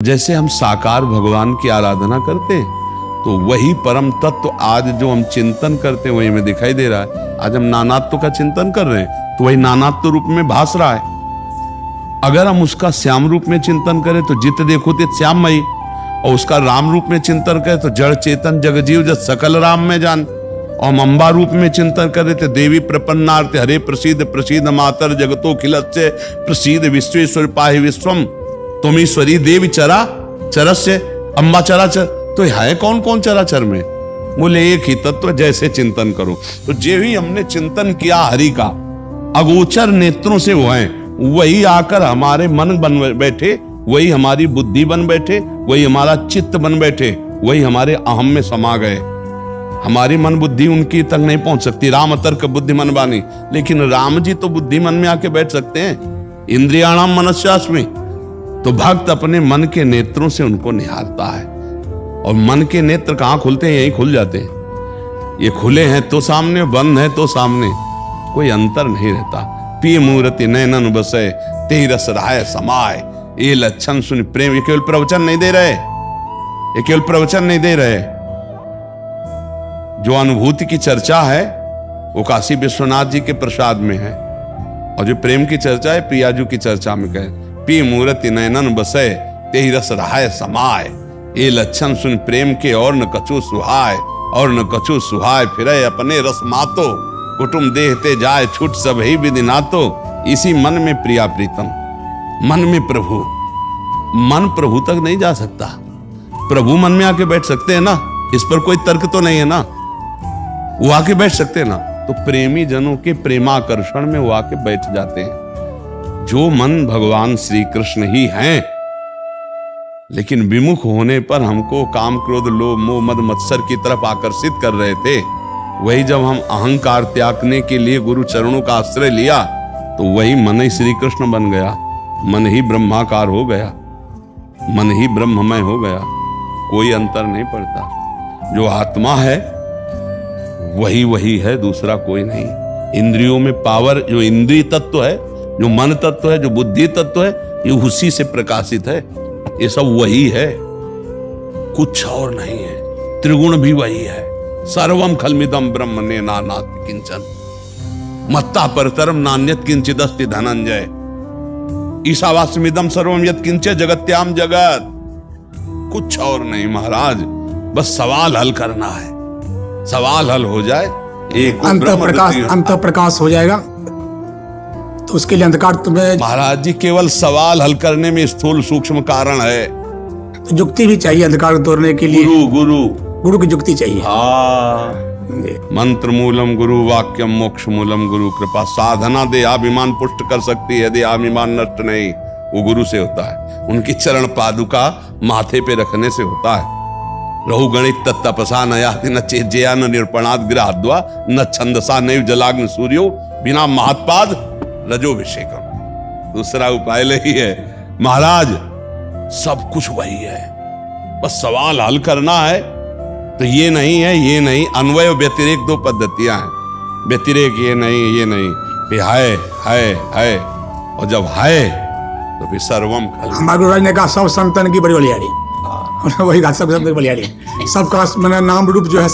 जैसे हम साकार भगवान की आराधना करते हैं तो वही परम तत्व आज जो हम चिंतन करते हैं वही हमें दिखाई दे रहा है। आज हम नानात्व का चिंतन कर रहे हैं तो वही नानात्व रूप में भास रहा है। अगर हम उसका श्याम रूप में चिंतन करें तो जित देखो तित श्याममयी, और उसका राम रूप में चिंतन करें तो जड़ चेतन जगजीव जब सकल राम में जान, और हम अम्बा रूप में चिंतन करें तो देवी प्रपन्नार्थ हरे प्रसीद प्रसीद मातर जगतो खिलस्य प्रसीद विश्वेश्वर पाहि विश्वम तुम ईश्वरी देवी चरा चरस्य अम्बा चराचर। तो है कौन कौन चराचर में? बोले एक ही तत्व। जैसे चिंतन करो तो जे भी हमने चिंतन किया हरि का अगोचर नेत्रों से वो है, वही आकर हमारे मन बन बैठे, वही हमारी बुद्धि बन बैठे, वही हमारा चित्त बन बैठे, वही हमारे अहम में समा गए। हमारी मन बुद्धि उनकी तक नहीं पहुंच सकती। राम तर्क बुद्धि मन बानी, लेकिन राम जी तो बुद्धि मन में आके बैठ सकते हैं। इंद्रियाणाम मनस्यास्मि। तो भक्त अपने मन के नेत्रों से उनको निहारता है, और मन के नेत्र कहां खुलते हैं? यही खुल जाते हैं। ये खुले हैं तो सामने, बंद है तो सामने, कोई अंतर नहीं रहता। पिय मूर्ति नैनन बसे ते रस राय समाय, ये लक्षण सुन प्रेम। ये केवल प्रवचन नहीं दे रहे, ये केवल प्रवचन नहीं दे रहे। जो अनुभूति की चर्चा है वो काशी विश्वनाथ जी के प्रसाद में है, और जो प्रेम की चर्चा है प्रियाजू की चर्चा में कहे पी मूर्ति नैनन बसे ते रस राय समाय, ये लक्षण सुन प्रेम के और न कछु सुहाय, और न कछु सुहाय फिरे अपने रस मातो, कुटुम देहते जाए छूट सब ही विधि नातो। इसी मन में प्रिया प्रीतम, मन में प्रभु। मन प्रभु तक नहीं जा सकता, प्रभु मन में आके बैठ सकते हैं ना, इस पर कोई तर्क तो नहीं है ना, वो आके बैठ सकते हैं ना। तो प्रेमी जनों के प्रेमाकर्षण में वो आके बैठ जाते हैं। जो मन भगवान श्री कृष्ण ही हैं, लेकिन विमुख होने पर हमको काम क्रोध लोभ मोह मद मत्सर की तरफ आकर्षित कर रहे थे, वही जब हम अहंकार त्यागने के लिए गुरु चरणों का आश्रय लिया तो वही मन ही श्री कृष्ण बन गया, मन ही ब्रह्माकार हो गया, मन ही ब्रह्ममय हो गया। कोई अंतर नहीं पड़ता। जो आत्मा है वही वही है, दूसरा कोई नहीं। इंद्रियों में पावर, जो इंद्रिय तत्व है, जो मन तत्व है, जो बुद्धि तत्व है, ये उसी से प्रकाशित है। ये सब वही है, कुछ और नहीं है। त्रिगुण भी वही है। सर्वम खलमिदम ब्रह्म ने नानाति किंचन मत्ता परतरम नान्यत किंचिदस्ति धनंजय ईशावास्यमिदम सर्वम यत् किंच जगत्याम जगत। कुछ और नहीं महाराज, बस सवाल हल करना है। सवाल हल हो जाए, एक अंत प्रकाश हो जाएगा। तो उसके लिए अंधकार तुम्हें महाराज जी केवल सवाल हल करने में स्थूल सूक्ष्म कारण है। तो युक्ति भी चाहिए अंधकार तोड़ने के लिए। गुरु की युक्ति चाहिए। मंत्र मूलम गुरु वाक्यम मोक्ष मूलम गुरु कृपा। साधना दे अभिमान पुष्ट कर सकती है, दे अभिमान नष्ट नहीं, वो गुरु से होता है। उनकी चरण पादुका माथे पे रखने से होता है। रहु गणित तपसा न याति न चेज्या न निरपणाद गृहाद्वा न छंदसा नैव जलाग्न सूर्यो बिना महात्पाद रजोभिषेकम। दूसरा उपाय नहीं है महाराज, सब कुछ वही है, बस सवाल हल करना है। तो ये नहीं है, ये नहीं, अन्वय व्यतिरेक दो पद्धतियां हैं। व्यतिरेक ये नहीं, है, और जब है तो फिर सर्वम खल। हमारे गुरुराज ने कहा सब संतन की बड़ी बलियाड़ी, वही कहा सब संतन की बलियाड़ी। सबका नाम रूप जो है